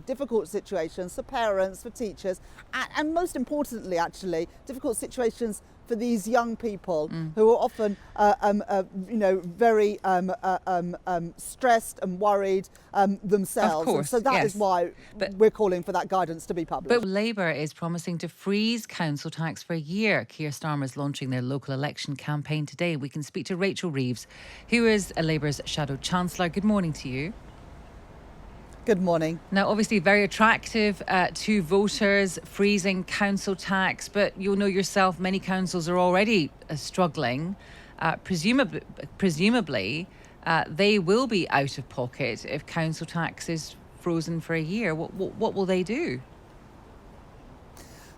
difficult situations for parents, for teachers, and most importantly, actually, difficult situations for these young people who are often, very stressed and worried themselves. Of course, and so that is why we're calling for that guidance to be published. But Labour is promising to freeze council tax for a year. Keir Starmer is launching their local election campaign today. We can speak to Rachel Reeves, who is Labour's shadow chancellor. Good morning to you. Good morning. Now, obviously very attractive to voters, freezing council tax, but you'll know yourself, many councils are already struggling. Presumably, they will be out of pocket if council tax is frozen for a year. What will they do?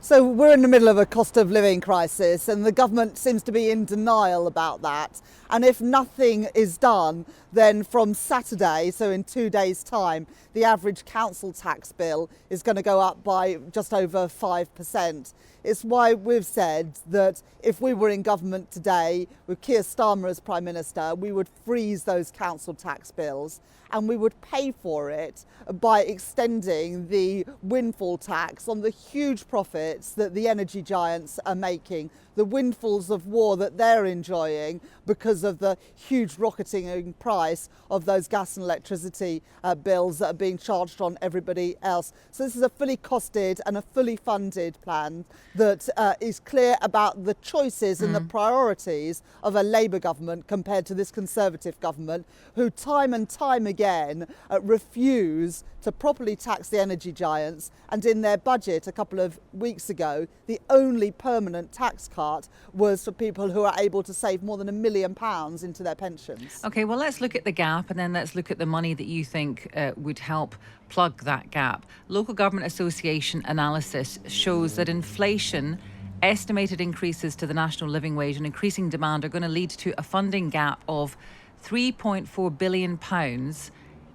So we're in the middle of a cost of living crisis, and the government seems to be in denial about that. And if nothing is done, then from Saturday, so in 2 days' time, the average council tax bill is going to go up by just over 5%. It's why we've said that if we were in government today with Keir Starmer as Prime Minister, we would freeze those council tax bills, and we would pay for it by extending the windfall tax on the huge profits that the energy giants are making, the windfalls of war that they're enjoying because of the huge rocketing price of those gas and electricity bills that are being charged on everybody else. So this is a fully costed and a fully funded plan that is clear about the choices and the priorities of a Labour government compared to this Conservative government, who time and time again refuse to properly tax the energy giants. And in their budget a couple of weeks ago, the only permanent tax cut was for people who are able to save more than £1 million into their pensions. OK, well, let's look at the gap, and then let's look at the money that you think would help plug that gap. Local Government Association analysis shows that inflation, estimated increases to the national living wage and increasing demand are going to lead to a funding gap of £3.4 billion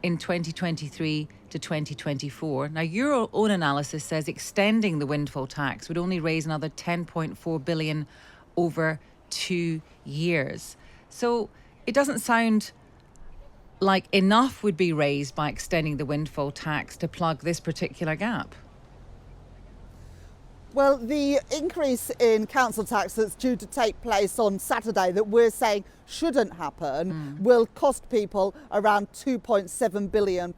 in 2023 to 2024. Now, your own analysis says extending the windfall tax would only raise another £10.4 billion over 2 years. So it doesn't sound like enough would be raised by extending the windfall tax to plug this particular gap. Well, the increase in council tax that's due to take place on Saturday that we're saying shouldn't happen will cost people around £2.7 billion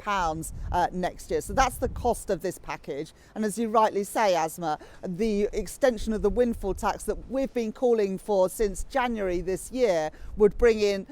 next year. So that's the cost of this package. And as you rightly say, Asma, the extension of the windfall tax that we've been calling for since January this year would bring in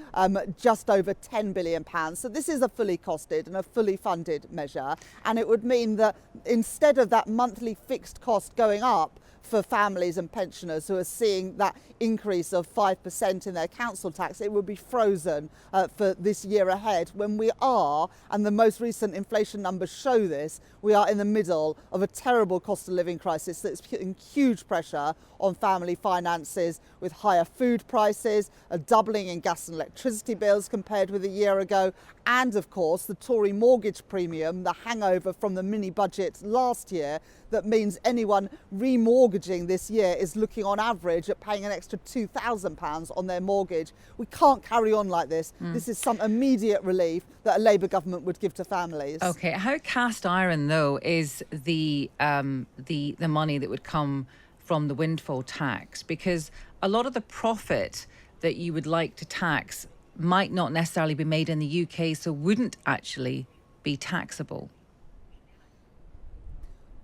just over £10 billion. So this is a fully costed and a fully funded measure. And it would mean that instead of that monthly fixed cost going up for families and pensioners who are seeing that increase of 5% in their council tax, it would be frozen for this year ahead, when we are, and the most recent inflation numbers show this, we are in the middle of a terrible cost of living crisis that's putting huge pressure on family finances, with higher food prices, a doubling in gas and electricity bills compared with a year ago, and of course the Tory mortgage premium, the hangover from the mini budget last year, that means anyone remortgaging this year is looking on average at paying an extra £2,000 on their mortgage. We can't carry on like this. This is some immediate relief that a Labour government would give to families. OK, how cast iron, though, is the money that would come from the windfall tax? Because a lot of the profit that you would like to tax might not necessarily be made in the UK, so wouldn't actually be taxable.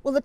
Well, the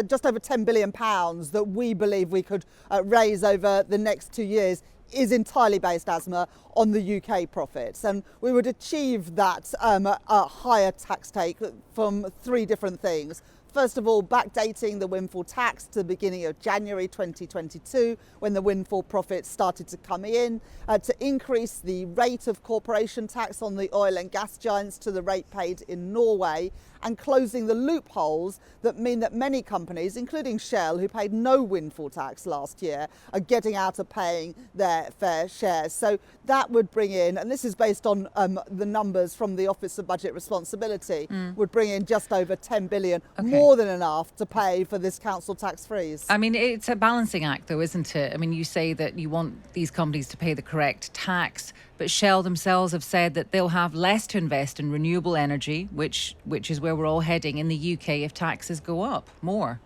just over £10 billion that we believe we could raise over the next 2 years is entirely based, Asma, on the UK profits. And we would achieve that higher tax take from 3 different things. First of all, backdating the windfall tax to the beginning of January 2022, when the windfall profits started to come in, to increase the rate of corporation tax on the oil and gas giants to the rate paid in Norway, and closing the loopholes that mean that many companies, including Shell, who paid no windfall tax last year, are getting out of paying their fair share. So that would bring in, and this is based on the numbers from the Office of Budget Responsibility, would bring in just over 10 billion, more more than enough to pay for this council tax freeze. I mean, it's a balancing act, though, isn't it? I mean, you say that you want these companies to pay the correct tax, but Shell themselves have said that they'll have less to invest in renewable energy, which is where we're all heading in the UK if taxes go up more.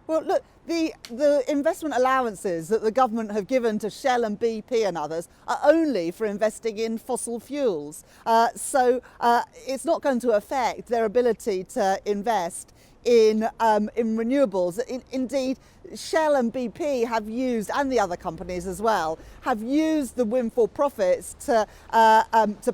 Well, look, the investment allowances that the government have given to Shell and BP and others are only for investing in fossil fuels. So it's not going to affect their ability to invest in renewables. Indeed, Shell and BP have used, and the other companies as well, have used the windfall profits to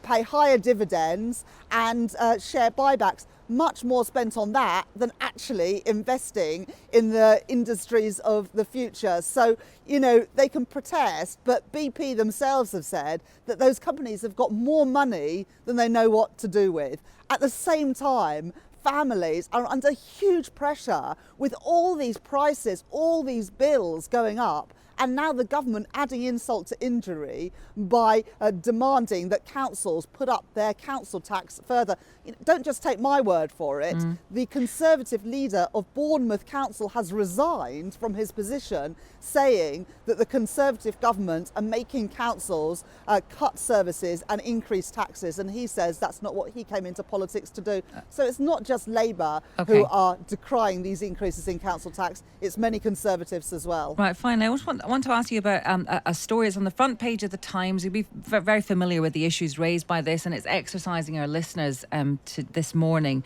pay higher dividends and share buybacks. Much more spent on that than actually investing in the industries of the future. So, you know, they can protest, but BP themselves have said that those companies have got more money than they know what to do with. At the same time, families are under huge pressure with all these prices, all these bills going up. And now the government adding insult to injury by demanding that councils put up their council tax further. Don't just take my word for it. The Conservative leader of Bournemouth Council has resigned from his position, saying that the Conservative government are making councils cut services and increase taxes. And he says that's not what he came into politics to do. So it's not just Labour who are decrying these increases in council tax. It's many Conservatives as well. Right, fine. I want to ask you about a story. It's on the front page of the Times. You'll be very familiar with the issues raised by this, and it's exercising our listeners to this morning.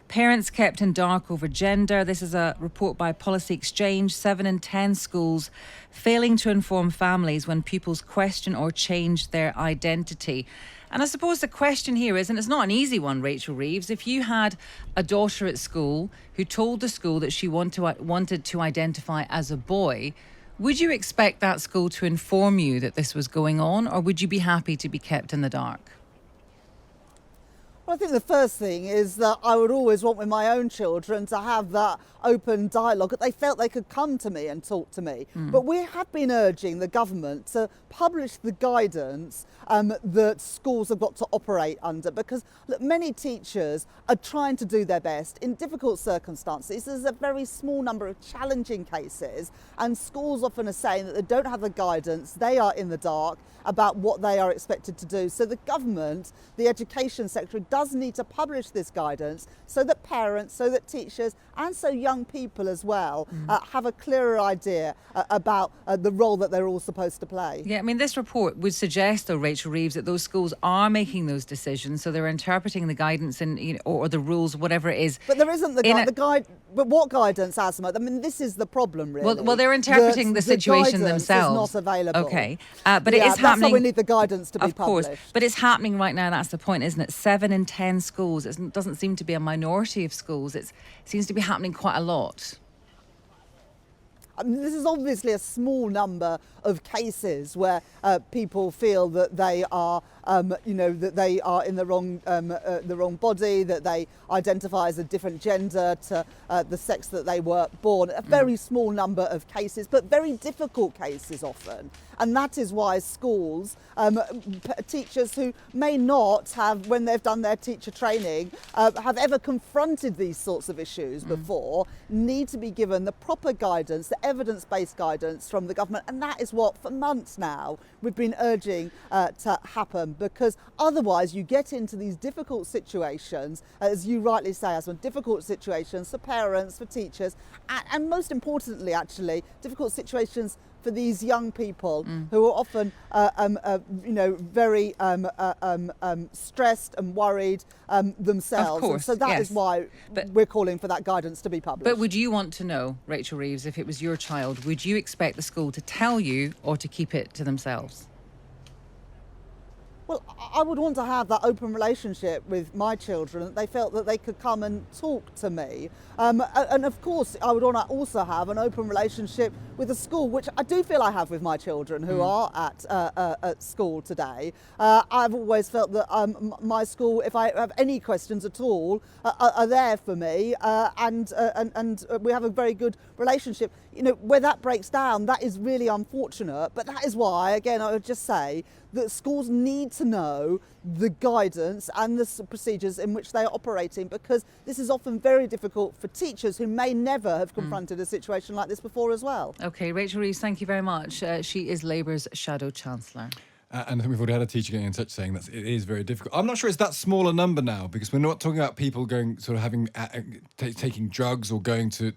Parents kept in dark over gender. This is a report by Policy Exchange. 7 in 10 schools failing to inform families when pupils question or change their identity. And I suppose the question here is, and it's not an easy one, Rachel Reeves, if you had a daughter at school who told the school that she wanted to identify as a boy, would you expect that school to inform you that this was going on, or would you be happy to be kept in the dark? Well, I think the first thing is that I would always want with my own children to have that open dialogue, that they felt they could come to me and talk to me. But we have been urging the government to publish the guidance that schools have got to operate under, because look, many teachers are trying to do their best in difficult circumstances. There's a very small number of challenging cases, and schools often are saying that they don't have the guidance, they are in the dark about what they are expected to do. So the government, the Education Secretary, does need to publish this guidance so that parents, so that teachers, and so young people as well have a clearer idea about the role that they're all supposed to play. Yeah, I mean, this report would suggest, though, Rachel Reeves, that those schools are making those decisions, so they're interpreting the guidance and or the rules, whatever it is. But there isn't the guide. But what guidance, Asma? I mean, this is the problem, really. Well, they're interpreting the situation guidance themselves. Is not available. Okay, but it is happening. That's why we need the guidance to be published. Of course, but it's happening right now. That's the point, isn't it? 7 in 10 schools. It doesn't seem to be a minority of schools. It seems to be happening quite a lot. I mean, this is obviously a small number of cases where people feel that they are, that they are in the wrong body, that they identify as a different gender to the sex that they were born. A very small number of cases, but very difficult cases often. And that is why schools, teachers who may not have, when they've done their teacher training, have ever confronted these sorts of issues before, need to be given the proper guidance, the evidence-based guidance from the government. And that is what, for months now, we've been urging to happen, because otherwise you get into these difficult situations, as you rightly say, as difficult situations for parents, for teachers, and most importantly, actually, difficult situations for these young people who are often, very stressed and worried themselves. Of course, and so that is why we're calling for that guidance to be published. But would you want to know, Rachel Reeves, if it was your child, would you expect the school to tell you or to keep it to themselves? Well, I would want to have that open relationship with my children, that they felt that they could come and talk to me. And of course, I would want to also have an open relationship with the school, which I do feel I have with my children who are at school today. I've always felt that my school, if I have any questions at all, are there for me, and we have a very good relationship. you know, where that breaks down, that is really unfortunate. But that is why, again, I would just say that schools need to know the guidance and the procedures in which they are operating, because this is often very difficult for teachers who may never have confronted a situation like this before as well. OK, Rachel Reeves, thank you very much. She is Labour's Shadow Chancellor. And I think we've already had a teacher getting in touch saying that it is very difficult. I'm not sure it's that small a number now, because we're not talking about people going sort of having taking drugs or going to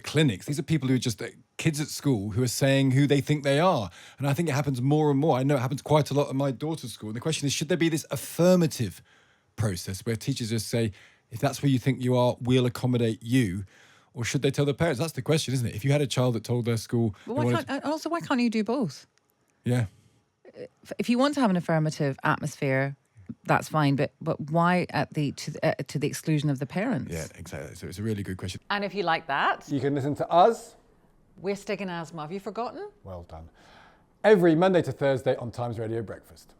clinics. These are people who are just kids at school who are saying who they think they are. And I think it happens more and more. I know it happens quite a lot at my daughter's school. And the question is, should there be this affirmative process where teachers just say, if that's where you think you are, we'll accommodate you? Or should they tell their parents? That's the question, isn't it? If you had a child that told their school... But why can't you do both? Yeah. If you want to have an affirmative atmosphere, that's fine, but why to the exclusion of the parents? Yeah, exactly. So it's a really good question. And if you like that, You can listen to us. we're sticking asthma. Have you forgotten? Well done. Every Monday to Thursday on Times Radio Breakfast.